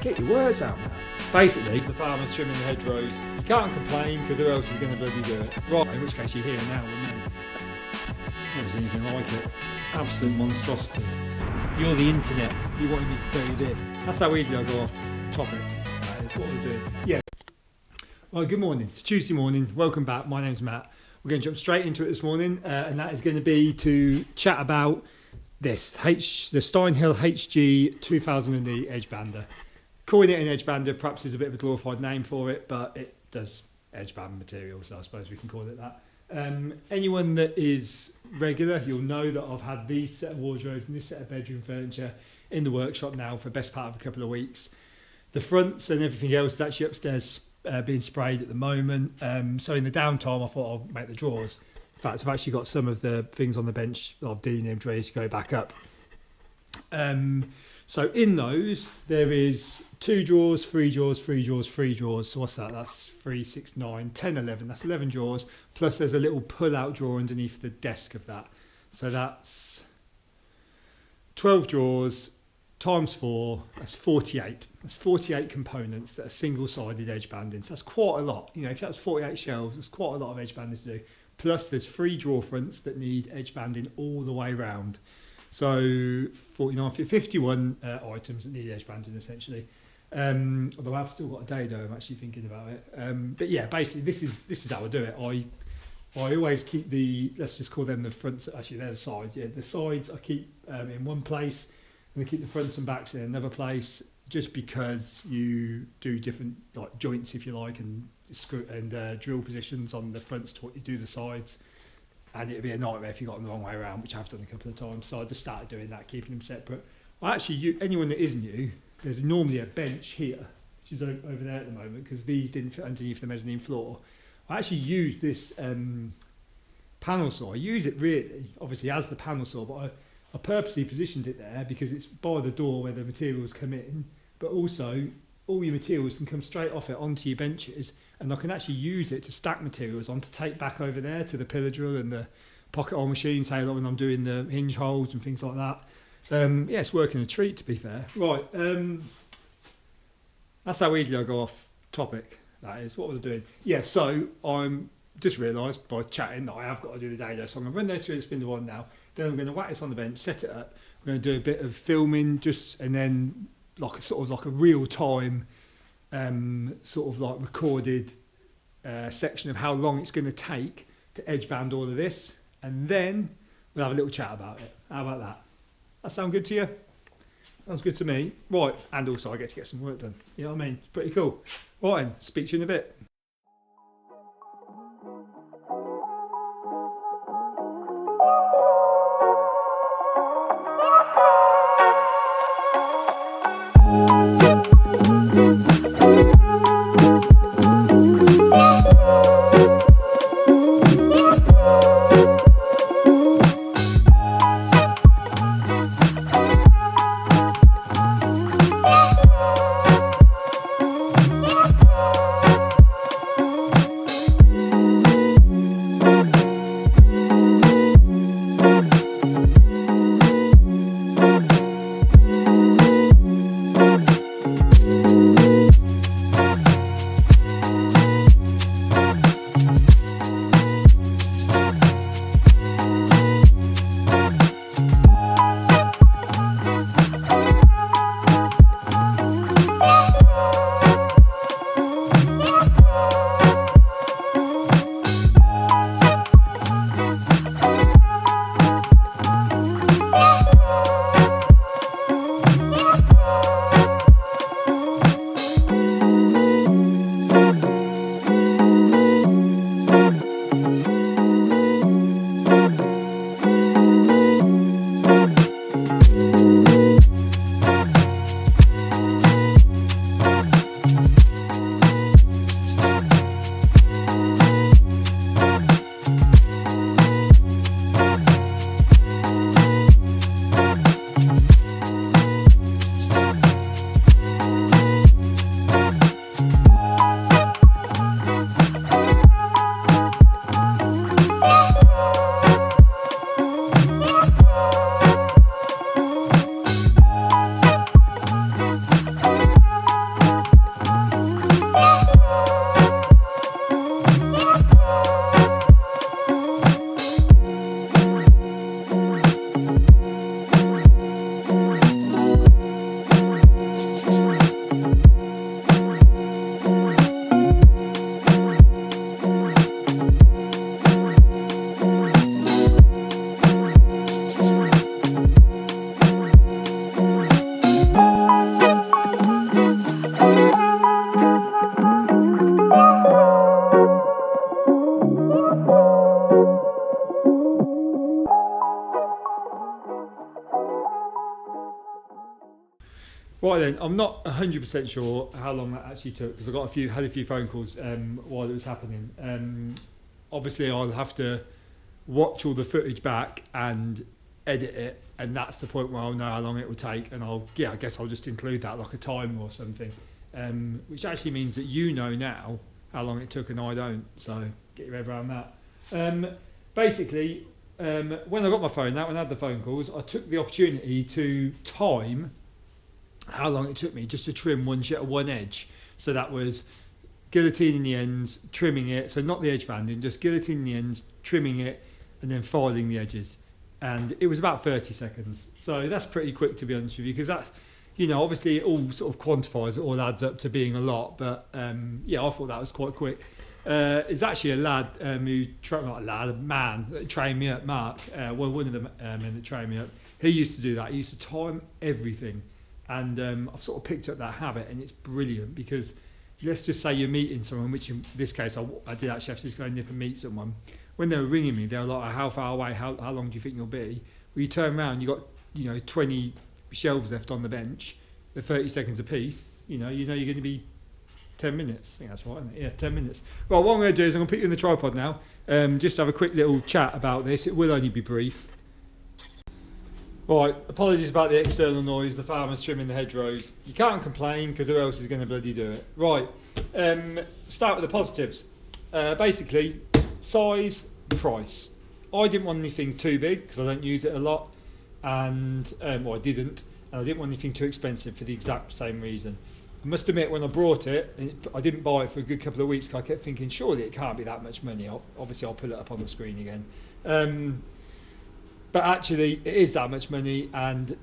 Get your words out, man. Basically, the farmers trimming the hedgerows. You can't complain because who else is going to bloody do it? Right, in which case you're here now, wouldn't you? Never seen anything like it. Absolute monstrosity. You're the internet. You wanted me to tell you this. That's how easily I go off topic. That is what we're doing. Yeah. Well, good morning. It's Tuesday morning. Welcome back. My name's Matt. We're going to jump straight into it this morning, and that is going to be to chat about this, the Steinhill HG 2000E edgebander. Calling it an edgebander perhaps is a bit of a glorified name for it, but it does edgeband material, so I suppose we can call it that. Anyone that is regular, you'll know that I've had these set of wardrobes and this set of bedroom furniture in the workshop now for the best part of a couple of weeks. The fronts and everything else is actually upstairs being sprayed at the moment. So in the downtime, I thought I'll make the drawers. In fact, I've actually got some of the things on the bench I've denamed ready to go back up. So in those, there is 2 drawers, 3 drawers, 3 drawers, 3 drawers. So what's that? That's 3, 6, 9, 10, 11. That's 11 drawers. Plus there's a little pull-out drawer underneath the desk of that. So that's 12 drawers times 4. That's 48. That's 48 components that are single-sided edge banding. So that's quite a lot. You know, if that's 48 shelves, that's quite a lot of edge banding to do. Plus there's 3 drawer fronts that need edge banding all the way round. So 51 items that need edge banding essentially. Although I've still got a dado, I'm actually thinking about it. But yeah, basically this is how I do it. I always keep let's just call them the fronts. Actually, they're the sides. Yeah, the sides I keep in one place, and I keep the fronts and backs in another place, just because you do different like joints, if you like, and screw and drill positions on the fronts to what you do the sides. And it'd be a nightmare if you got them the wrong way around, which I've done a couple of times. So I just started doing that, keeping them separate. Anyone that is new, there's normally a bench here, which is over there at the moment, because these didn't fit underneath the mezzanine floor. I actually use this panel saw. I use it really, obviously, as the panel saw, but I purposely positioned it there because it's by the door where the materials come in, but also all your materials can come straight off it onto your benches, and I can actually use it to stack materials on to take back over there to the pillar drill and the pocket hole machine, say like when I'm doing the hinge holes and things like that. Yeah, it's working a treat, to be fair. Right, that's how easily I go off topic, that is. What was I doing? Yeah, so I'm just realised by chatting that I have got to do the dado, so I'm going to run those through the spindle one now, then I'm going to whack this on the bench, set it up, I'm going to do a bit of filming, and then like a real time sort of like recorded section of how long it's going to take to edge band all of this, and then we'll have a little chat about it. How about that? That sound good to you? Sounds good to me. Right, and also I get to get some work done. You know what I mean? It's pretty cool. Right then, speak to you in a bit. Right then, I'm not 100% sure how long that actually took because I had a few phone calls while it was happening. Obviously, I'll have to watch all the footage back and edit it, and that's the point where I'll know how long it will take, and I guess I'll just include that like a timer or something, which actually means that you know now how long it took and I don't. So get your head around that. Basically, when I got my phone out and had the phone calls, I took the opportunity to time how long it took me just to trim one edge. So that was guillotining the ends, trimming it, so not the edge banding, just guillotining the ends, trimming it, and then filing the edges. And it was about 30 seconds. So that's pretty quick, to be honest with you, because that, you know, obviously it all sort of quantifies, it all adds up to being a lot, but yeah, I thought that was quite quick. It's actually a lad a man that trained me up, Mark, one of the men that trained me up. He used to do that. He used to time everything. And I've sort of picked up that habit, and it's brilliant because let's just say you're meeting someone, which in this case I did actually have to just go and nip and meet someone. When they were ringing me, they were like, how far away, how long do you think you'll be? Well, you turn around, you got 20 shelves left on the bench, they're 30 seconds a piece, you know you're going to be 10 minutes. I think that's right, isn't it? Yeah, 10 minutes. Well, what I'm going to do is I'm going to put you in the tripod now, just to have a quick little chat about this. It will only be brief. Right, apologies about the external noise, the farmers trimming the hedgerows. You can't complain because who else is going to bloody do it? Right, start with the positives. Basically, size, price. I didn't want anything too big because I don't use it a lot, and well, I didn't, and I didn't want anything too expensive for the exact same reason. I must admit, when I brought it, I didn't buy it for a good couple of weeks because I kept thinking, surely it can't be that much money. Obviously, I'll pull it up on the screen again. But actually, it is that much money, and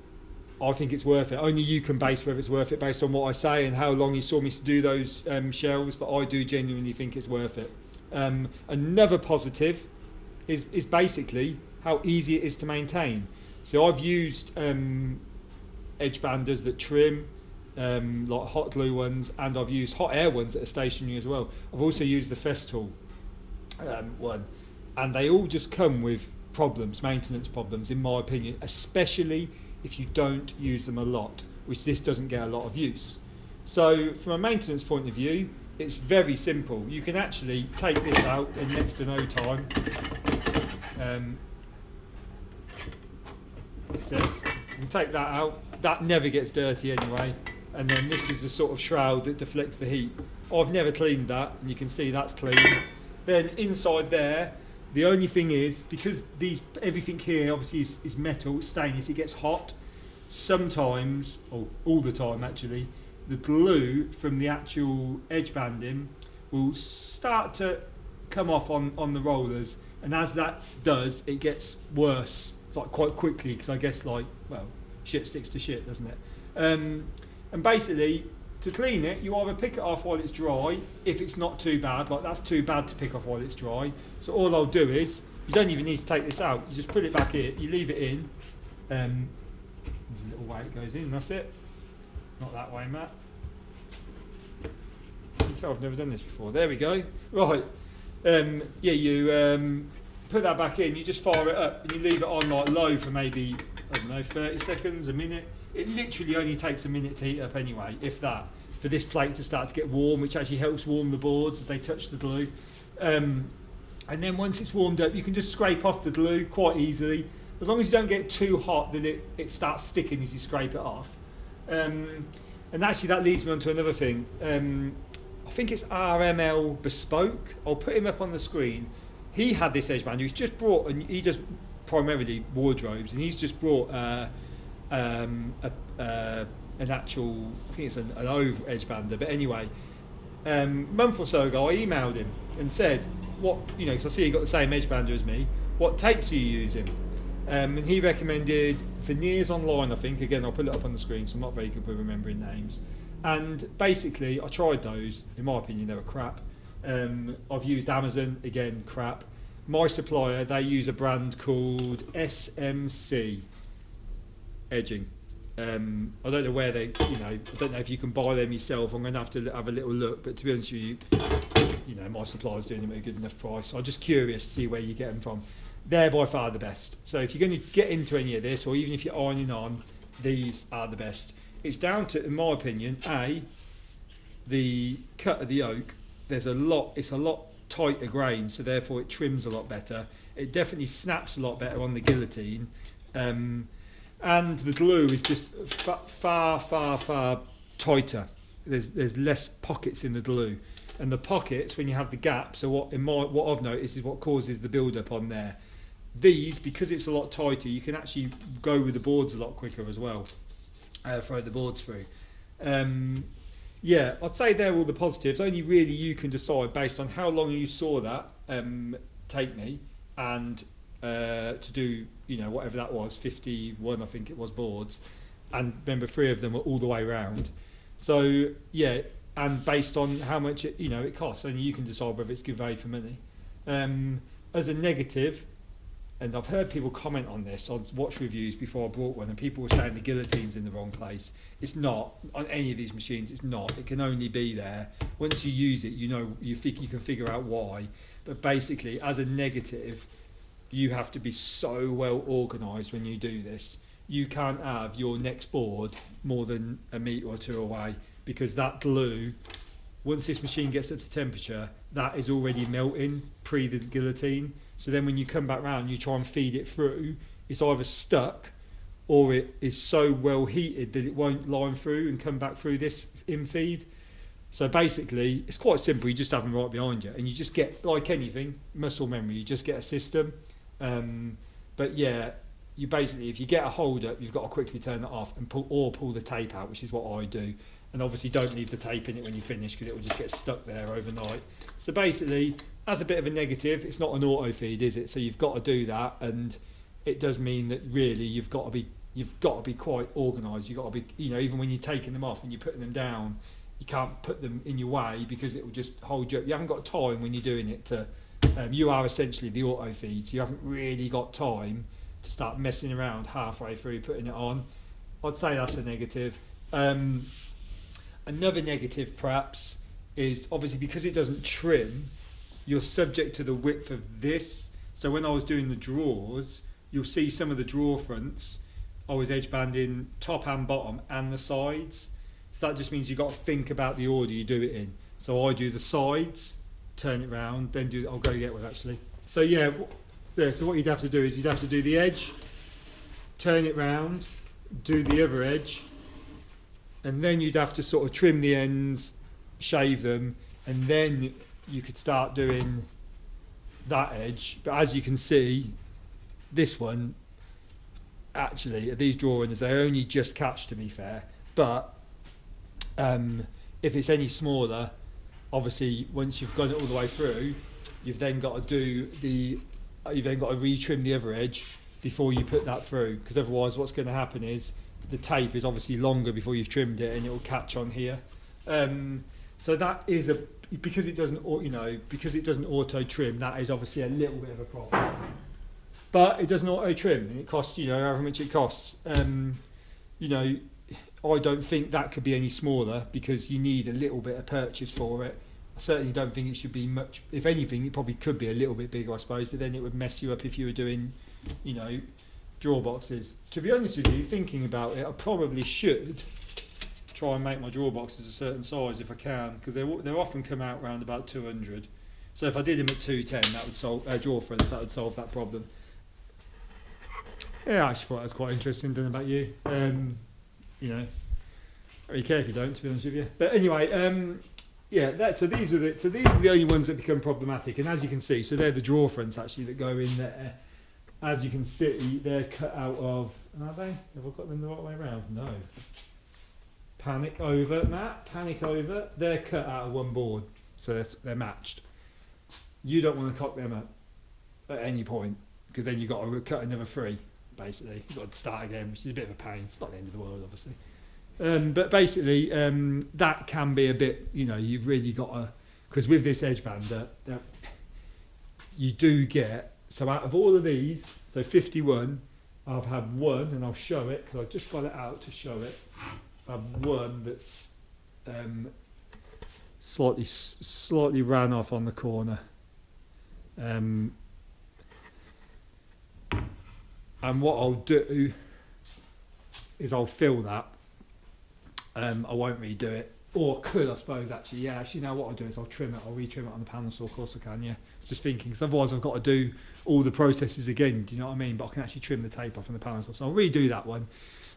I think it's worth it. Only you can base whether it's worth it based on what I say and how long you saw me to do those shelves, but I do genuinely think it's worth it. Another positive is basically how easy it is to maintain. So I've used edge banders that trim, like hot glue ones, and I've used hot air ones that are stationary as well. I've also used the Festool one, and they all just come with maintenance problems, in my opinion, especially if you don't use them a lot, which this doesn't get a lot of use. So from a maintenance point of view, it's very simple. You can actually take this out in next to no time. It says you can take that out. That never gets dirty anyway. And then this is the sort of shroud that deflects the heat. I've never cleaned that, and you can see that's clean. Then inside there, the only thing is, because everything here obviously is metal, it's stainless, it gets hot. Sometimes, or all the time actually, the glue from the actual edge banding will start to come off on the rollers, and as that does, it gets worse, like quite quickly, because I guess shit sticks to shit, doesn't it? And basically, to clean it, you either pick it off while it's dry, if it's not too bad, like that's too bad to pick off while it's dry. So all I'll do is, you don't even need to take this out, you just put it back in, you leave it in, there's a little way it goes in, that's it. Not that way, Matt. You can tell I've never done this before. There we go. Right, yeah, you put that back in, you just fire it up, and you leave it on like low for maybe, I don't know, 30 seconds, a minute. It literally only takes a minute to heat up anyway, if that, for this plate to start to get warm, which actually helps warm the boards as they touch the glue. And then once it's warmed up, you can just scrape off the glue quite easily. As long as you don't get too hot, then it starts sticking as you scrape it off. And actually that leads me on to another thing. I think it's RML Bespoke. I'll put him up on the screen. He had this edge bander. He's just brought, and he does primarily wardrobes, and he's just brought an actual, I think it's an over edge bander, but anyway, a month or so ago I emailed him and said, what, you know, because I see he got the same edge bander as me, what tapes are you using? And he recommended Veneers Online, I think. Again, I'll put it up on the screen, so I'm not very good with remembering names. And basically I tried those, in my opinion they were crap. I've used Amazon, again crap. My supplier, they use a brand called SMC edging. I don't know where they, I don't know if you can buy them yourself. I'm going to have a little look, but to be honest with you, my supplier's doing them at a good enough price. So I'm just curious to see where you get them from. They're by far the best. So if you're going to get into any of this, or even if you're ironing on, these are the best. it's down to, in my opinion, the cut of the yoke. It's a lot tighter grain, so therefore it trims a lot better. It definitely snaps a lot better on the guillotine, and the glue is just far tighter. There's less pockets in the glue, and the pockets, when you have the gaps, so what I've noticed is what causes the build up on there. These, because it's a lot tighter, you can actually go with the boards a lot quicker as well. Throw the boards through. Yeah, I'd say they're all the positives. Only really you can decide based on how long you saw that take me, and to do, you know, whatever that was, 51 I think it was boards, and remember 3 of them were all the way round. So yeah, and based on how much it, you know, it costs, only you can decide whether it's good value for money. As a negative, and I've heard people comment on this, I'd watch reviews before I bought one, and people were saying the guillotine's in the wrong place. It's not, on any of these machines, it's not. It can only be there. Once you use it, you know, you can figure out why. But basically, as a negative, you have to be so well organised when you do this. You can't have your next board more than a metre or 2 away, because that glue, once this machine gets up to temperature, that is already melting pre the guillotine. So then when you come back round, you try and feed it through, it's either stuck or it is so well heated that it won't line through and come back through this in-feed. So basically, it's quite simple. You just have them right behind you, and you just get, like anything, muscle memory, you just get a system. But yeah, you basically, if you get a hold up, you've got to quickly turn it off and pull the tape out, which is what I do. And obviously don't leave the tape in it when you finish, because it will just get stuck there overnight. So basically, as a bit of a negative, it's not an auto feed, is it? So you've got to do that, and it does mean that really you've got to be quite organised. You've got to be, you know, even when you're taking them off and you're putting them down, you can't put them in your way, because it will just hold you up. You haven't got time when you're doing it to. You are essentially the auto feed, so you haven't really got time to start messing around halfway through putting it on. I'd say that's a negative. Another negative perhaps is obviously because it doesn't trim, you're subject to the width of this. So when I was doing the drawers, you'll see some of the drawer fronts, I was edge banding top and bottom and the sides. So that just means you've got to think about the order you do it in. So I do the sides, turn it round, then I'll go get one actually. So yeah, so what you'd have to do is you'd have to do the edge, turn it round, do the other edge, and then you'd have to sort of trim the ends, shave them, and then you could start doing that edge. But as you can see, this one, actually, these drawer runners, they only just catch, to be fair. But if it's any smaller, obviously, once you've gone it all the way through, you've then got to retrim the other edge before you put that through, because otherwise what's going to happen is the tape is obviously longer before you've trimmed it, and it will catch on here. So that is because it doesn't auto trim, that is obviously a little bit of a problem. But it doesn't auto trim, and it costs, you know, however much it costs. You know, I don't think that could be any smaller, because you need a little bit of purchase for it. I certainly don't think it should be much. If anything, it probably could be a little bit bigger, I suppose, but then it would mess you up if you were doing, you know, drawer boxes. To be honest with you, thinking about it, I probably should try and make my drawer boxes a certain size if I can, because they often come out around about 200. So if I did them at 210, that would solve drawer fronts. That would solve that problem. Yeah, I actually thought that was quite interesting. Don't know about you. You know, I really care if you don't, to be honest with you. But anyway, yeah. So these are the only ones that become problematic. And as you can see, so they're the drawer fronts actually that go in there. As you can see, they're cut out of. Are they? Have I got them the right way around? No. Panic over, Matt. Panic over. They're cut out of one board, so they're matched. You don't want to cock them up at any point, because then you've got to cut another 3. Basically, you've got to start again, which is a bit of a pain. It's not the end of the world, obviously. But basically, that can be a bit, you know, you've really got to, because with this edge bander, you do get, so out of all of these, so 51, I've had one, and I'll show it, because I just got it out to show it. I've one that's slightly ran off on the corner. And what I'll do is I'll fill that, I won't redo it. Or could, I suppose, actually. Yeah, actually, now what I'll do is I'll trim it. I'll retrim it on the panel saw, of course I can, yeah. It's just thinking, because otherwise I've got to do all the processes again, do you know what I mean? But I can actually trim the tape off on the panel saw. So I'll redo that one.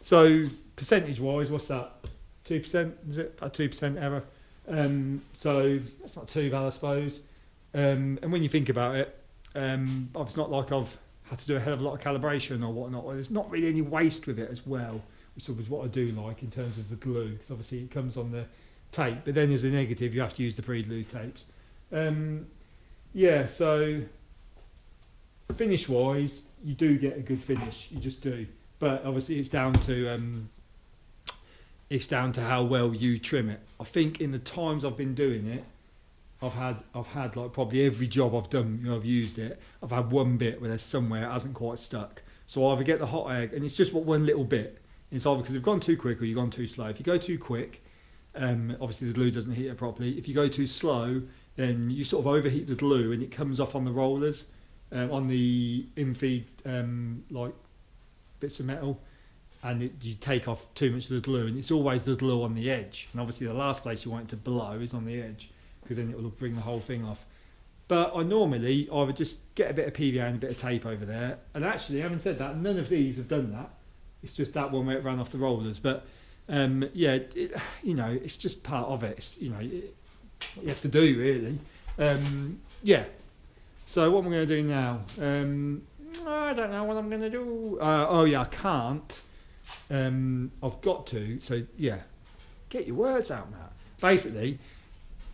So, percentage-wise, what's that? 2%? Is it? About 2% error. So, that's not too bad, I suppose. And when you think about it, it's not like I've had to do a hell of a lot of calibration or whatnot. There's not really any waste with it as well, which is what I do like in terms of the glue. Obviously, it comes on the tape, but then as a negative, you have to use the pre-glued tapes. Yeah, so finish-wise, you do get a good finish. You just do. But obviously, it's down to how well you trim it. I think in the times I've been doing it, I've had like probably every job I've done, you know, I've used it. I've had one bit where there's somewhere it hasn't quite stuck. So I either get the hot egg, and it's just one little bit. It's either because you've gone too quick or you've gone too slow. If you go too quick, obviously the glue doesn't heat it properly. If you go too slow, then you sort of overheat the glue and it comes off on the rollers, on the infeed like bits of metal, and you take off too much of the glue, and it's always the glue on the edge. And obviously the last place you want it to blow is on the edge, because then it will bring the whole thing off. But I normally would just get a bit of PVA and a bit of tape over there. And actually, having said that, none of these have done that. It's just that one where it ran off the rollers. But yeah, you know, it's just part of it. It's, you know, what you have to do, really. Yeah. So what am I going to do now? I don't know what I'm going to do. Oh yeah, I can't. I've got to. So yeah, get your words out, Matt. Basically,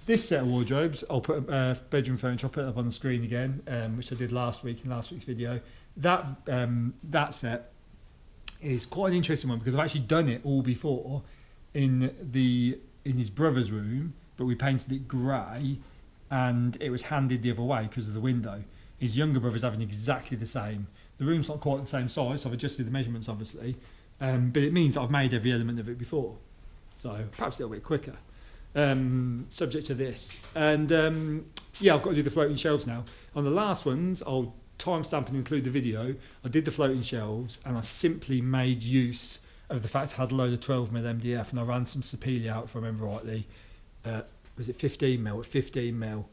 this set of wardrobes, I'll put bedroom furniture. I'll put it up on the screen again, which I did last week in last week's video. That set is quite an interesting one, because I've actually done it all before in his brother's room, but we painted it grey, and it was handed the other way because of the window. His younger brother's having exactly the same. The room's not quite the same size, so I've adjusted the measurements, obviously, but it means I've made every element of it before, so perhaps a little bit quicker. Subject to this, and yeah, I've got to do the floating shelves now. On the last ones, I'll timestamp and include the video. I did the floating shelves, and I simply made use of the fact I had a load of 12mm MDF, and I ran some Sapele out, if I remember rightly. Was it 15mm? 15mm.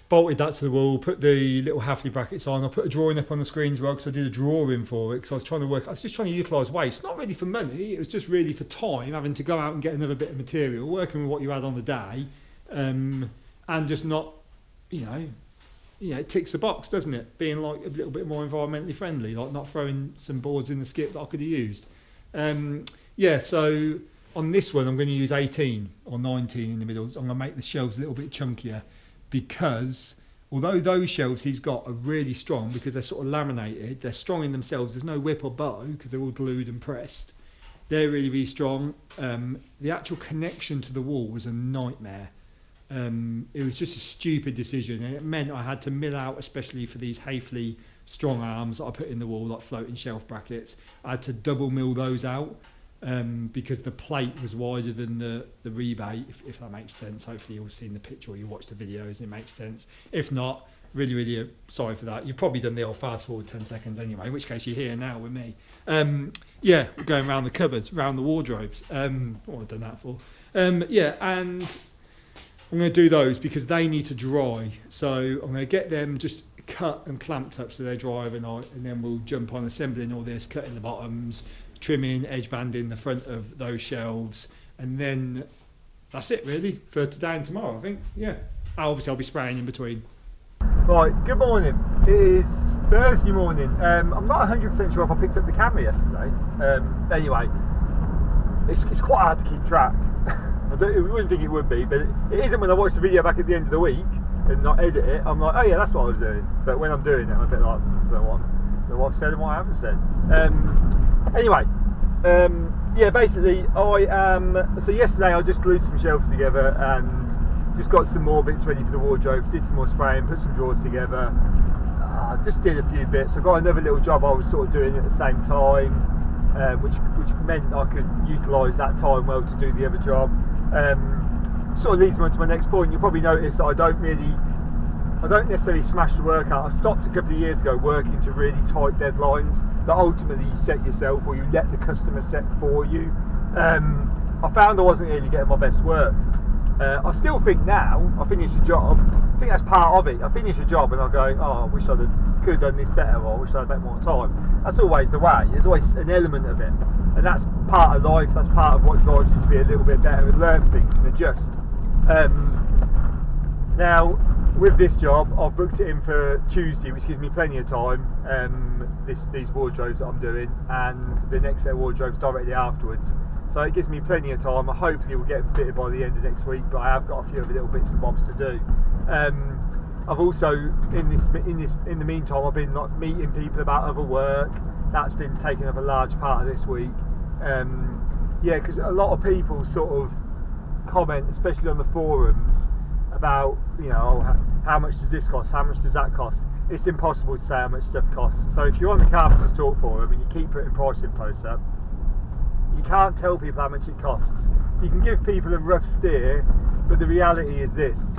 Bolted that to the wall, put the little Hafley brackets on. I put a drawing up on the screen as well, because I did a drawing for it, because I was just trying to utilise waste, not really for money, it was just really for time, having to go out and get another bit of material, working with what you had on the day, and just not, you know, it ticks the box, doesn't it? Being like a little bit more environmentally friendly, like not throwing some boards in the skip that I could have used. Yeah, so on this one, I'm going to use 18 or 19 in the middle. So I'm going to make the shelves a little bit chunkier, because although those shelves he's got are really strong, because they're sort of laminated, they're strong in themselves, there's no whip or bow because they're all glued and pressed, they're really, really strong. The actual connection to the wall was a nightmare. It was just a stupid decision, and it meant I had to mill out, especially for these Hafley strong arms that I put in the wall, like floating shelf brackets. I had to double mill those out, because the plate was wider than the rebate, if that makes sense. Hopefully you've seen the picture or you watch the videos and it makes sense. If not, really, really sorry for that. You've probably done the old fast forward 10 seconds anyway, in which case you're here now with me. Yeah, going around the cupboards, around the wardrobes. What have I done that for? Yeah, and I'm going to do those because they need to dry. So I'm going to get them just cut and clamped up so they dry overnight, and then we'll jump on assembling all this, cutting the bottoms, trimming, edge banding the front of those shelves, and then that's it really for today and tomorrow, I think. Yeah, obviously I'll be spraying in between. Right, good morning. It is Thursday morning. I'm not 100% sure if I picked up the camera yesterday. Anyway, it's quite hard to keep track. I wouldn't think it would be, but it isn't when I watch the video back at the end of the week and not edit it. I'm like, oh yeah, that's what I was doing. But when I'm doing it, I'm a bit like, I don't know what I've said and what I haven't said. Anyway, yeah, basically, so yesterday I just glued some shelves together and just got some more bits ready for the wardrobes, did some more spraying, put some drawers together, just did a few bits. I got another little job I was sort of doing at the same time, which meant I could utilise that time well to do the other job. Sort of leads me on to my next point. You'll probably notice that I don't necessarily smash the work out. I stopped a couple of years ago working to really tight deadlines that ultimately you set yourself, or you let the customer set for you. I found I wasn't really getting my best work. I still think now, I finish a job, I think that's part of it. I finish a job and I go, oh, I wish could have done this better, or I wish I had a bit more time. That's always the way. There's always an element of it. And that's part of life, that's part of what drives you to be a little bit better and learn things and adjust. Now, with this job, I've booked it in for Tuesday, which gives me plenty of time, these wardrobes that I'm doing, and the next set of wardrobes directly afterwards. So it gives me plenty of time. Hopefully we'll get them fitted by the end of next week, but I have got a few other little bits and bobs to do. I've also, in the meantime, I've been like meeting people about other work. That's been taking up a large part of this week. Yeah, because a lot of people sort of comment, especially on the forums, about, you know, how much does this cost, how much does that cost. It's impossible to say how much stuff costs. So if you're on the Carpenters Talk forum and you keep putting pricing posts up, you can't tell people how much it costs. You can give people a rough steer, but the reality is this: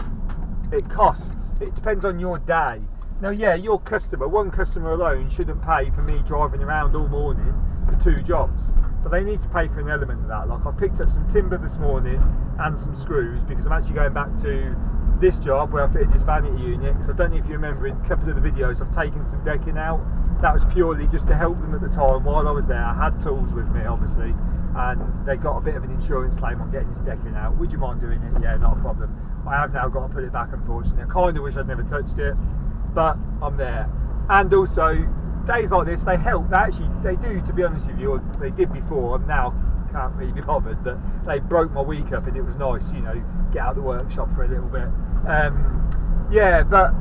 it costs. It depends on your day. Now, yeah, your customer, one customer alone shouldn't pay for me driving around all morning for 2 jobs, but they need to pay for an element of that. Like, I picked up some timber this morning and some screws because I'm actually going back to this job where I fitted this vanity unit. So I don't know if you remember, in a couple of the videos I've taken some decking out. That was purely just to help them at the time while I was there. I had tools with me, obviously, and they got a bit of an insurance claim on getting this decking out. Would you mind doing it? Yeah, not a problem. I have now got to put it back, unfortunately. I kind of wish I'd never touched it, but I'm there. And also, days like this, they help. They do, to be honest with you, or they did before. I'm now can't really be bothered, but they broke my week up, and it was nice, you know, get out of the workshop for a little bit. Yeah, but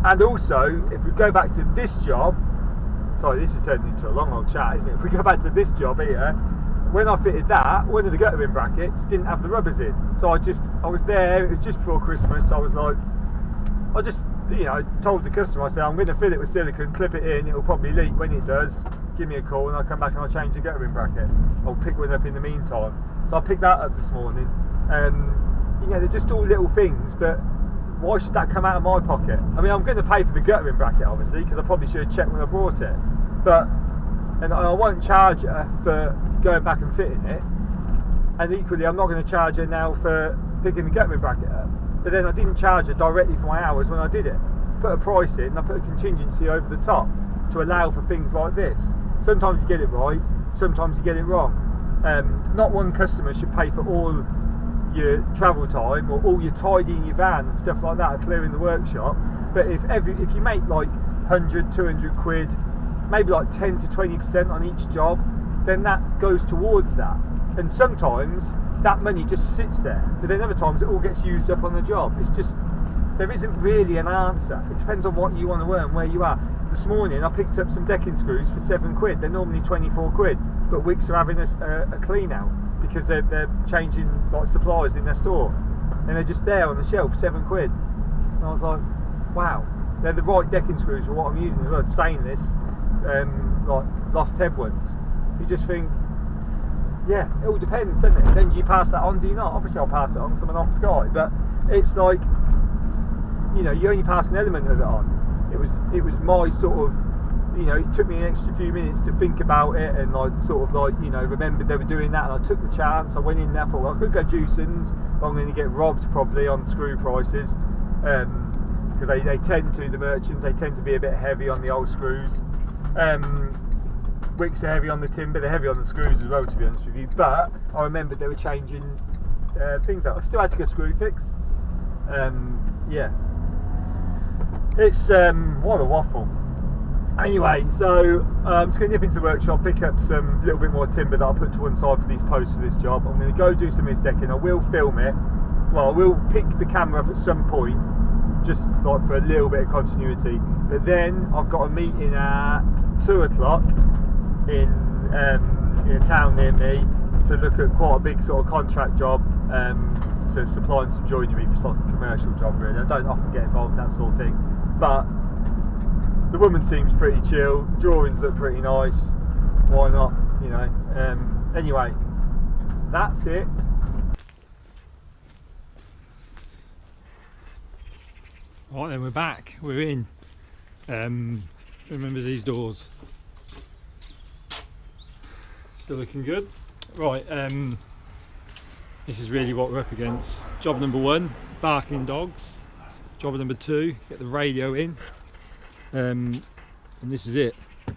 and also, if we go back to this job, sorry, this has turned into a long old chat, isn't it? If we go back to this job here, when I fitted that, one of the guttering brackets didn't have the rubbers in, so I was there. It was just before Christmas. I was like, I just, you know, told the customer, I said, I'm going to fill it with silicone, clip it in, it'll probably leak. When it does, give me a call and I'll come back and I'll change the guttering bracket. I'll pick one up in the meantime. So I picked that up this morning. You know, they're just all little things, but why should that come out of my pocket? I mean, I'm going to pay for the guttering bracket, obviously, because I probably should have checked when I brought it. But, and I won't charge her for going back and fitting it. And equally, I'm not going to charge her now for picking the guttering bracket up. But then I didn't charge her directly for my hours when I did it. Put a price in, and I put a contingency over the top to allow for things like this. Sometimes you get it right, sometimes you get it wrong. Not one customer should pay for all your travel time or all your tidying your van and stuff like that, clearing the workshop. But if you make like 100, 200 quid, maybe like 10 to 20% on each job, then that goes towards that. And sometimes that money just sits there, but then other times it all gets used up on the job. It's just, there isn't really an answer. It depends on what you want to earn, where you are. This morning I picked up some decking screws for 7 quid. They're normally 24 quid, but Wicks are having a clean out because they're changing like supplies in their store, and they're just there on the shelf, 7 quid. And I was like, wow, they're the right decking screws for what I'm using as well, stainless, like Lost Head ones. You just think, yeah, it all depends, doesn't it? Then do you pass that on, do you not? Obviously I'll pass it on because I'm an ops guy, but it's like, you know, you only pass an element of it on. It was my sort of, you know, it took me an extra few minutes to think about it and like sort of like, you know, remembered they were doing that, and I took the chance. I went in there, thought, well, I could go juicings, but I'm going to get robbed probably on screw prices, because they tend to, the merchants, they tend to be a bit heavy on the old screws. Wicks are heavy on the timber, they're heavy on the screws as well, to be honest with you, but I remembered they were changing things out. I still had to get a screw fix. Yeah, it's what a waffle. Anyway, so I'm just going to nip into the workshop, pick up some little bit more timber that I'll put to one side for these posts for this job. I'm going to go do some of this decking. I will film it. Well, I will pick the camera up at some point, just like for a little bit of continuity. But then I've got a meeting at 2 o'clock in a town near me to look at quite a big sort of contract job, to supplying some joinery for like a commercial job really. I don't often get involved in that sort of thing, but the woman seems pretty chill, the drawings look pretty nice, why not, you know. Anyway, that's it. Right then, we're back, we're in. Remembers these doors. Still looking good. Right, this is really what we're up against. Job number 1, barking dogs. Job number 2, get the radio in. And this is it. I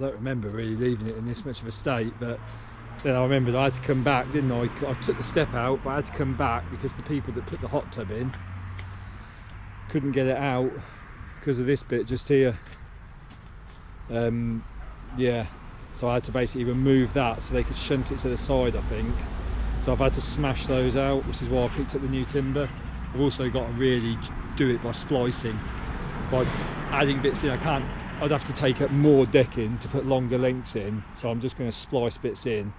don't remember really leaving it in this much of a state, but then I remembered I had to come back, didn't I? I took the step out, but I had to come back because the people that put the hot tub in couldn't get it out because of this bit just here. Yeah, so I had to basically remove that so they could shunt it to the side, I think. So I've had to smash those out, which is why I picked up the new timber. I've also got to really do it by splicing, by adding bits in. I'd have to take up more decking to put longer lengths in, so I'm just going to splice bits in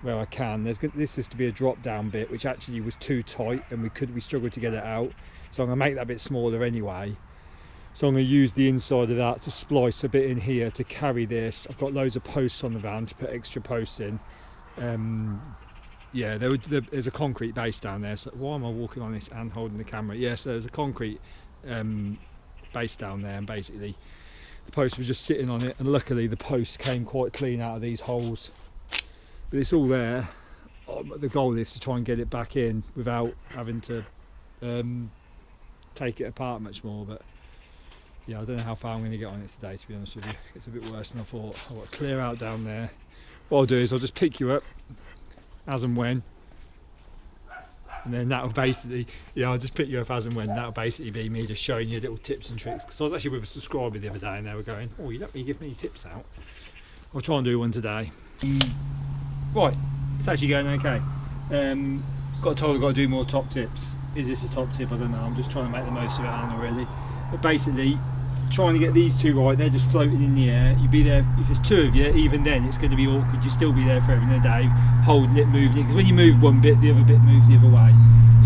where I can. This is to be a drop down bit, which actually was too tight and we struggled to get it out, so I'm going to make that bit smaller anyway. So I'm going to use the inside of that to splice a bit in here to carry this. I've got loads of posts on the van to put extra posts in. Yeah, there's a concrete base down there, so why am I walking on this and holding the camera? Yeah, so there's a concrete base down there, and basically the post was just sitting on it, and luckily the post came quite clean out of these holes, but it's all there. The goal is to try and get it back in without having to take it apart much more, but yeah, I don't know how far I'm going to get on it today, to be honest with you. It's a bit worse than I thought. I've got to clear out down there. What I'll do is I'll just pick you up as and when, and then that'll basically, yeah, I'll just pick you up as and when. That'll basically be me just showing you little tips and tricks, because I was actually with a subscriber the other day and they were going, oh, you don't really give me tips out. I'll try and do one today. Right, it's actually going okay. Got told I've got to do more top tips. Is this a top tip? I don't know. I'm just trying to make the most of it, aren't I, really? But basically, trying to get these two right, they're just floating in the air. You'd be there, if there's two of you, even then it's going to be awkward. You'll still be there for every day, holding it, moving it, because when you move one bit, the other bit moves the other way.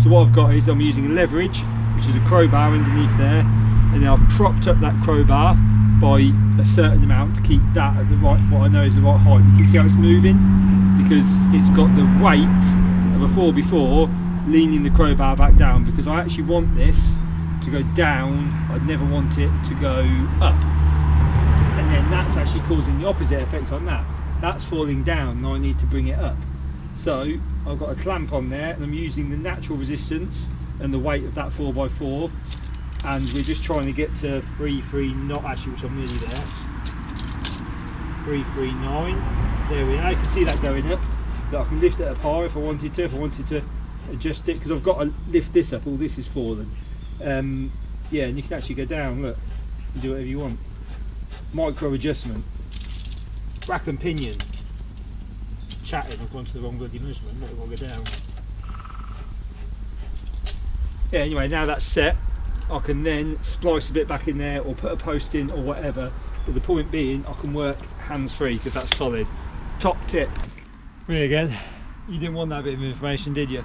So what I've got is I'm using a leverage, which is a crowbar underneath there, and then I've propped up that crowbar by a certain amount to keep that at the right, what I know is the right height. You can see how it's moving, because it's got the weight of a 4x4 leaning the crowbar back down, because I actually want this to go down. I'd never want it to go up, and then that's actually causing the opposite effect on that. That's falling down and I need to bring it up. So I've got a clamp on there and I'm using the natural resistance and the weight of that 4x4, and we're just trying to get to 339, actually, which I'm nearly there, 339. There we are. You can see that going up. That I can lift it up higher if I wanted to adjust it, because I've got to lift this up. All this is fallen. Yeah, and you can actually go down, look, and do whatever you want. Micro adjustment. Rack and pinion. Chatting, I've gone to the wrong bloody measurement, what do I go down? Yeah, anyway, now that's set, I can then splice a bit back in there or put a post in or whatever, but the point being I can work hands-free because that's solid. Top tip. Me again, you didn't want that bit of information, did you?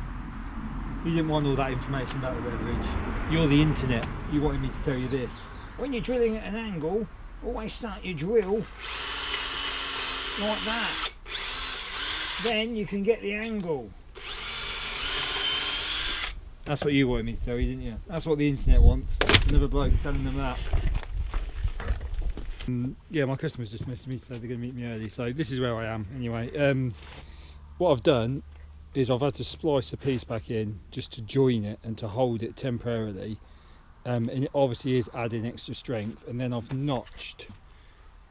You didn't want all that information about the leverage. You're the internet. You wanted me to tell you this. When you're drilling at an angle, always start your drill like that. Then you can get the angle. That's what you wanted me to tell you, didn't you? That's what the internet wants. Another bloke telling them that. Yeah, my customers just messaged me to say they're going to meet me early, so this is where I am anyway. What I've done is I've had to splice a piece back in just to join it and to hold it temporarily, and it obviously is adding extra strength. And then I've notched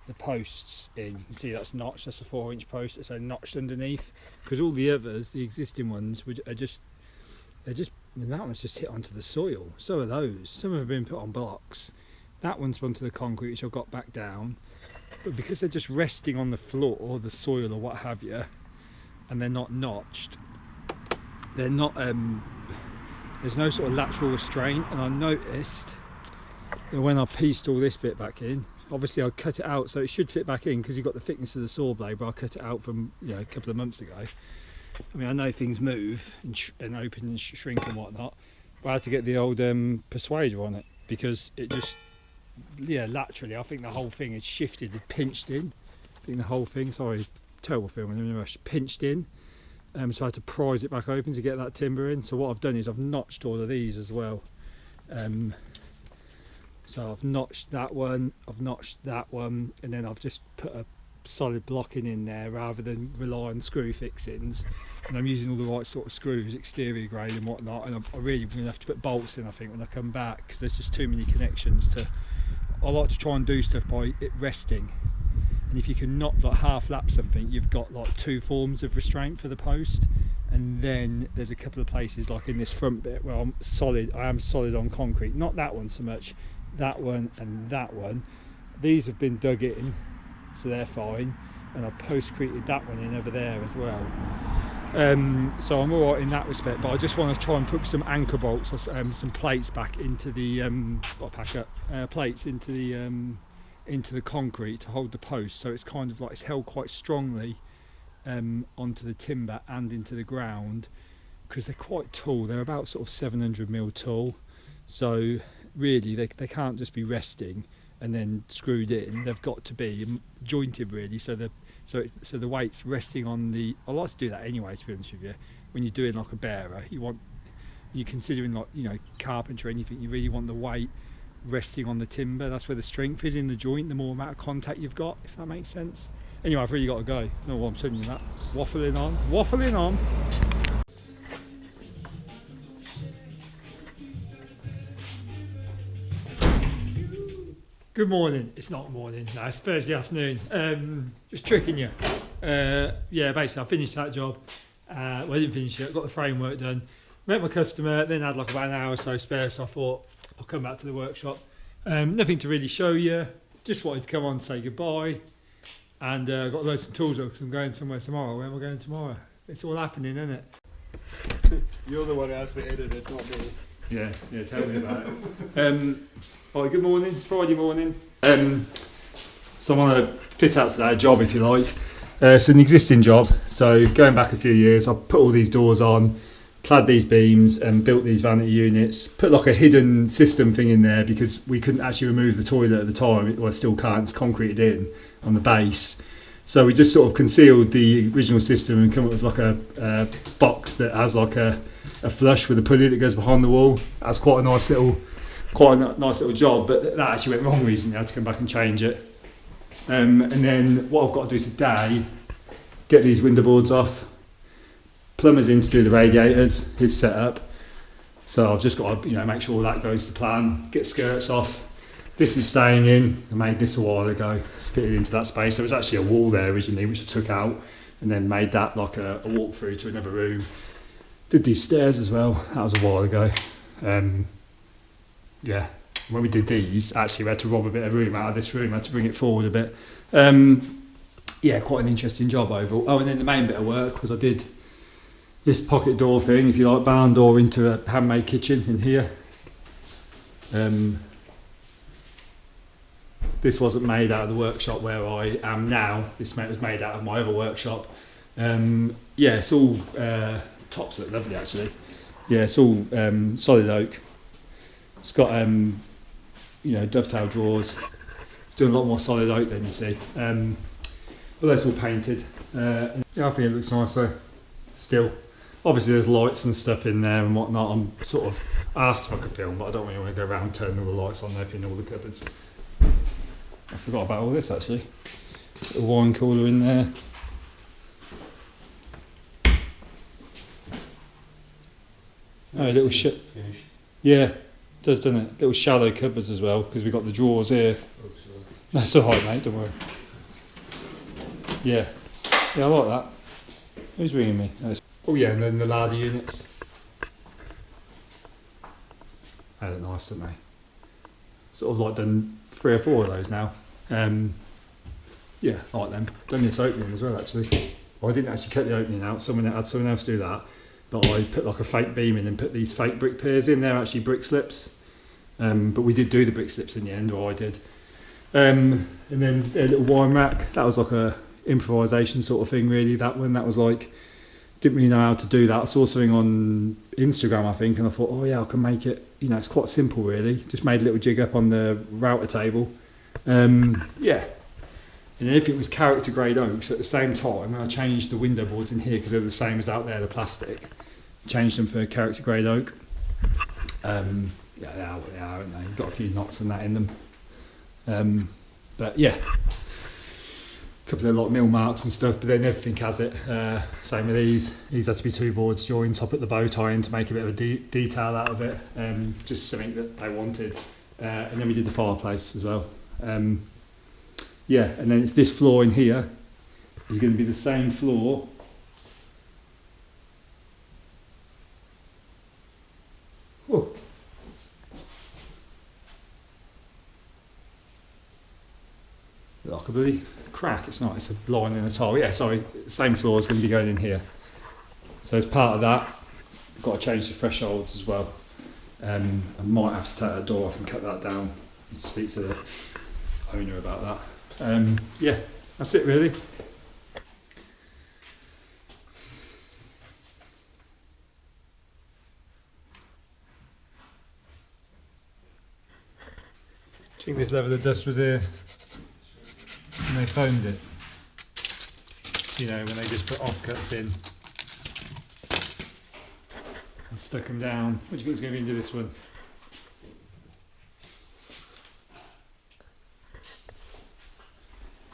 the posts in. You can see that's notched, that's a 4-inch post, it's so notched underneath, because all the others, the existing ones, are just, I mean, that one's just hit onto the soil. So are those. Some have been put on blocks. That one's onto the concrete, which I've got back down, but because they're just resting on the floor or the soil or what have you, and they're not notched, they're not, there's no sort of lateral restraint. And I noticed that when I pieced all this bit back in, obviously I cut it out so it should fit back in because you've got the thickness of the saw blade, but I cut it out from, you know, a couple of months ago. I mean, I know things move and open and shrink and whatnot, but I had to get the old persuader on it because it just, yeah, laterally I think the whole thing had shifted and pinched in. I think the whole thing, sorry, terrible filming, I'm in a rush, pinched in. So I had to prise it back open to get that timber in. So what I've done is I've notched all of these as well. So I've notched that one, and then I've just put a solid blocking in there rather than rely on screw fixings, and I'm using all the right sort of screws, exterior grade and whatnot, and I really going to have to put bolts in, I think, when I come back, because there's just too many connections to. I like to try and do stuff by it resting, and if you can not like half lap something, you've got like 2 forms of restraint for the post, and then there's a couple of places like in this front bit where I am solid on concrete, not that one so much, that one and that one. These have been dug in, so they're fine, and I post-created that one in over there as well. So I'm alright in that respect, but I just want to try and put some anchor bolts or some plates back into the plates into the concrete to hold the post, so it's kind of like it's held quite strongly onto the timber and into the ground, because they're quite tall. They're about sort of 700mm tall, so really they can't just be resting and then screwed in. They've got to be jointed really, so the weight's resting on the. I like to do that anyway, to be honest with you. When you're doing like a bearer, you're considering like, you know, carpentry or anything, you really want the weight resting on the timber. That's where the strength is in the joint, the more amount of contact you've got, if that makes sense. Anyway, I've really got to go. No, what I'm telling you that. Waffling on. Good morning. It's not morning, no, it's Thursday afternoon. Just tricking you. Yeah, basically I finished that job. Well, I didn't finish it, I got the framework done. Met my customer, then had like about an hour or so spare, so I thought I'll come back to the workshop. Nothing to really show you, just wanted to come on and say goodbye. And I've got loads of tools up because I'm going somewhere tomorrow. Where am I going tomorrow? It's all happening, isn't it? You're the one who has to edit it, not me. Yeah, tell me about it. Right, good morning, it's Friday morning. So I'm on a fit out today, a job if you like. It's an existing job, so going back a few years, I put all these doors on, clad these beams and built these vanity units, put like a hidden system thing in there because we couldn't actually remove the toilet at the time. Well, I still can't, it's concreted in on the base. So we just sort of concealed the original system and come up with like a box that has like a flush with a pulley that goes behind the wall. That's quite a nice little job, but that actually went wrong recently. I had to come back and change it. And then what I've got to do today, get these window boards off. Plumber's in to do the radiators, his setup. So I've just got to, make sure all that goes to plan. Get skirts off. This is staying in. I made this a while ago, fitted into that space. There was actually a wall there originally, which I took out, and then made that like a walk through to another room. Did these stairs as well. That was a while ago. Yeah, when we did these, actually we had to rob a bit of room out of this room. I had to bring it forward a bit. Yeah, quite an interesting job overall. Oh, and then the main bit of work was I did this pocket door thing, if you like, barn door into a handmade kitchen in here. This wasn't made out of the workshop where I am now. This was made out of my other workshop. Yeah, it's all tops look lovely actually. Yeah, it's all solid oak. It's got dovetail drawers. It's doing a lot more solid oak than you see. But that's all painted. Yeah, I think it looks nicer still. Obviously there's lights and stuff in there and whatnot. I'm sort of asked if I could film, but I don't really want to go around turning all the lights on, opening all the cupboards. I forgot about all this actually. A wine cooler in there. Oh, a little shit. Yeah, it does, doesn't it? Little shallow cupboards as well, because we've got the drawers here. Oh, that's alright, mate, don't worry. Yeah, I like that. Who's ringing me? Oh yeah, and then the ladder units. They look nice, don't they? Sort of like done 3 or 4 of those now. Yeah, I like them. Done this opening as well actually. Well, I didn't actually cut the opening out, someone else do that. But I put like a fake beam in and put these fake brick piers in. They're actually brick slips. But we did do the brick slips in the end, or I did. And then a little wine rack. That was like a improvisation sort of thing really. That one, that was like, didn't really know how to do that. I saw something on Instagram I think, and I thought, oh yeah, I can make it. It's quite simple really. Just made a little jig up on the router table. Yeah. And everything was character grade oak, so at the same time I changed the window boards in here because they're the same as out there, the plastic. Changed them for character grade oak. Yeah, they are, aren't they? Got a few knots and that in them. But yeah. couple of like mill marks and stuff, but then everything has it. Same with these. These had to be 2 boards joined, so I put the bow tie in to make a bit of a detail out of it. Just something that I wanted. And then we did the fireplace as well. Yeah, and then it's this floor in here is going to be the same floor. Oh. Like a bloody crack, it's not, it's a line in a tile. Yeah, sorry, same floor is going to be going in here. So as part of that, I've got to change the thresholds as well. I might have to take that door off and cut that down and speak to the owner about that. Yeah, that's it really. Do you think this level of dust was here when they foamed it? You know, when they just put offcuts in and stuck them down. What do you think is going to be into this one?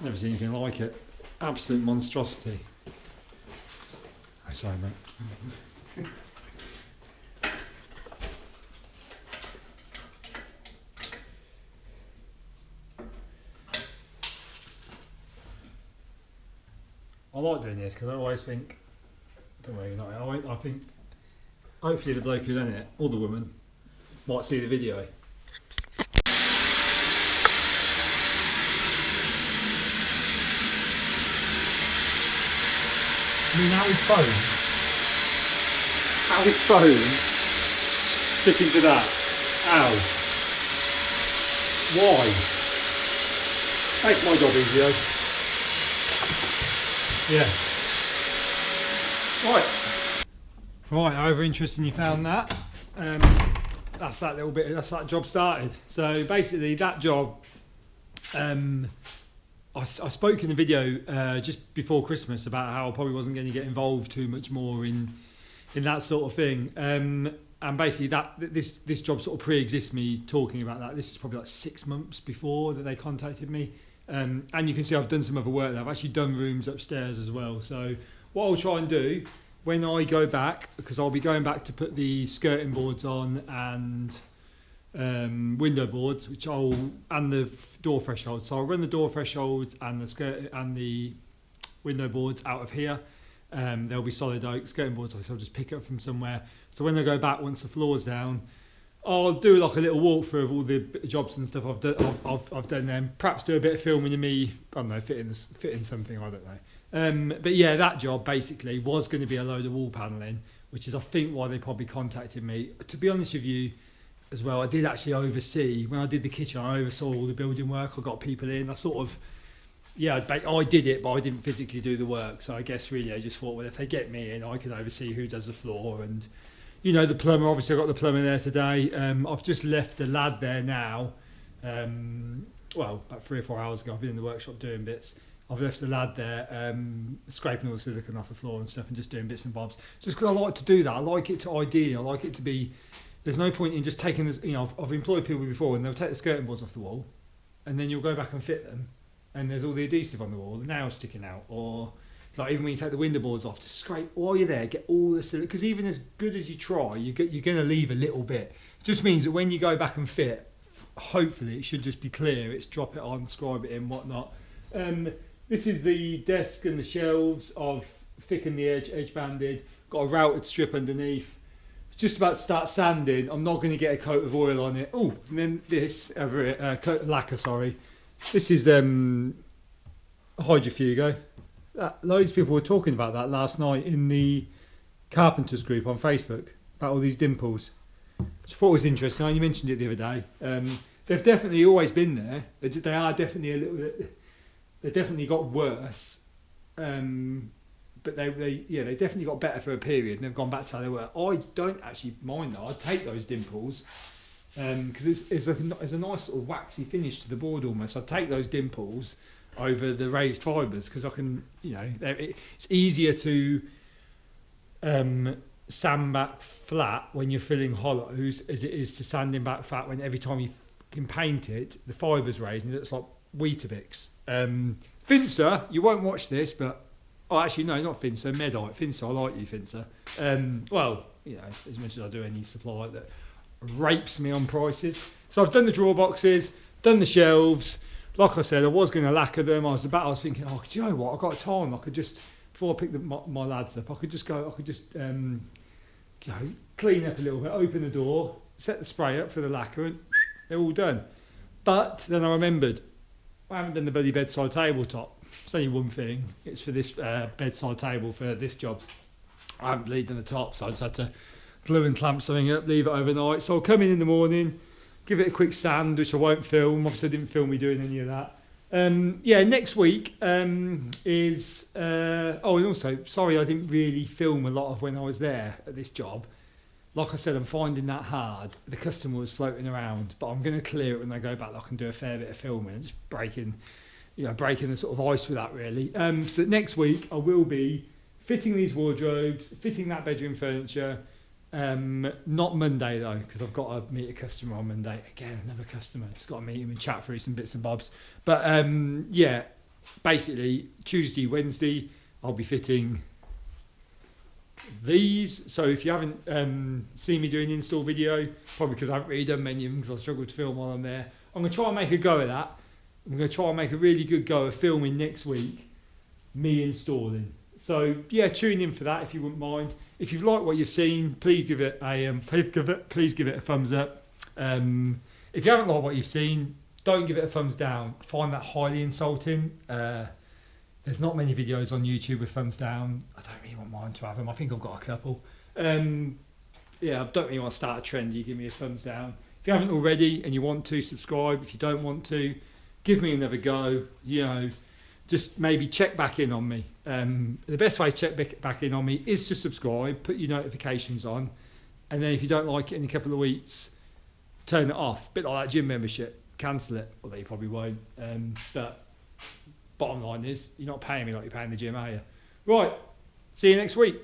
Never seen anything like it. Absolute monstrosity. Oh, sorry, mate. I like doing this because I always think, don't worry, you're not. I think hopefully the bloke who done it, or the woman, might see the video. I mean, how is phone sticking to that? Ow. Why? Makes my job easier. Yeah. Right, over interesting you found that. That's that little bit, that's that job started. So basically that job, I spoke in the video just before Christmas about how I probably wasn't going to get involved too much more in that sort of thing. And basically this job sort of pre-exists me talking about that. This is probably like 6 months before that they contacted me. And you can see I've done some other work there. I've actually done rooms upstairs as well. So what I'll try and do when I go back, because I'll be going back to put the skirting boards on and window boards, and the door thresholds. So I'll run the door thresholds and the skirt and the window boards out of here. They'll be solid oak skirting boards, so I'll just pick up from somewhere. So when I go back, once the floor's down, I'll do like a little walkthrough of all the jobs and stuff I've done then. Perhaps do a bit of filming of me, I don't know, fitting something, I don't know. But yeah, that job basically was going to be a load of wall panelling, which is I think why they probably contacted me. To be honest with you as well, I did actually oversee, when I did the kitchen, I oversaw all the building work. I got people in, I sort of, yeah, I did it, but I didn't physically do the work. So I guess really I just thought, well, if they get me in, I can oversee who does the floor. And you know, the plumber, obviously I got the plumber there today. I've just left the lad there now. Well, about 3 or 4 hours ago, I've been in the workshop doing bits. I've left the lad there, scraping all the silicone off the floor and stuff and just doing bits and bobs. Just because I like to do that. I like it to ideally, I like it to be, there's no point in just taking this, you know, I've employed people before and they'll take the skirting boards off the wall and then you'll go back and fit them and there's all the adhesive on the wall, the nails sticking out, or like even when you take the window boards off, just scrape while you're there, get all the silicone, because even as good as you try, you're going to leave a little bit. It just means that when you go back and fit, hopefully it should just be clear, it's drop it on, scribe it in, whatnot. This is the desk and the shelves. I've thickened the edge banded, got a routed strip underneath. Just about to start sanding. I'm not going to get a coat of oil on it. Oh, and then this over it, coat of lacquer, sorry. This is hydrofugo. Loads of people were talking about that last night in the carpenters group on Facebook about all these dimples, which I thought was interesting. You mentioned it the other day. They've definitely always been there. They are definitely a little bit. They definitely got worse, but they definitely got better for a period and they've gone back to how they were. I don't actually mind that. I take those dimples because it's a nice sort of waxy finish to the board almost. I take those dimples over the raised fibres because I can, you know, it's easier to sand back flat when you're filling hollows as it is to sanding back flat when every time you can paint it, the fibres raised and it looks like Weetabix. Fincer, you won't watch this, but oh, actually no, not Fincer, Medite. Fincer, I like you, Fincer. Well, you know, as much as I do any supplier that rapes me on prices. So I've done the drawer boxes, done the shelves. Like I said, I was going to lacquer them. I was thinking, oh, do you know what? I've got time. I could just, before I pick my lads up, I could just you know, clean up a little bit, open the door, set the spray up for the lacquer, and they're all done. But then I remembered, I haven't done the bloody bedside tabletop. It's only one thing. It's for this bedside table for this job. I haven't bleed on the top, so I just had to glue and clamp something up, leave it overnight. So I'll come in the morning, give it a quick sand, which I won't film. Obviously I didn't film me doing any of that. Yeah, next week is... oh, and also, sorry I didn't really film a lot of when I was there at this job. Like I said, I'm finding that hard. The customer was floating around, but I'm going to clear it when I go back. I can do a fair bit of filming, just breaking the sort of ice with that, really. So next week I will be fitting these wardrobes, fitting that bedroom furniture. Not Monday though, because I've got to meet a customer on Monday. Again, another customer. Just got to meet him and chat through some bits and bobs. But yeah, basically Tuesday, Wednesday, I'll be fitting these. So if you haven't seen me doing an install video, probably because I haven't really done many of them because I struggled to film while I'm there, I'm going to try and make a go of that. I'm going to try and make a really good go of filming next week, me installing. So yeah, tune in for that if you wouldn't mind. If you've liked what you've seen, please give it a thumbs up. If you haven't liked what you've seen, don't give it a thumbs down. I find that highly insulting. There's not many videos on YouTube with thumbs down. I don't really want mine to have them. I think I've got a couple. Yeah, I don't really want to start a trend. You give me a thumbs down. If you haven't already and you want to, subscribe. If you don't want to, give me another go. You know, just maybe check back in on me. The best way to check back in on me is to subscribe, put your notifications on, and then if you don't like it in a couple of weeks, turn it off. Bit like that gym membership, cancel it. Although you probably won't. But bottom line is, you're not paying me like you're paying the gym, are you? Right, see you next week.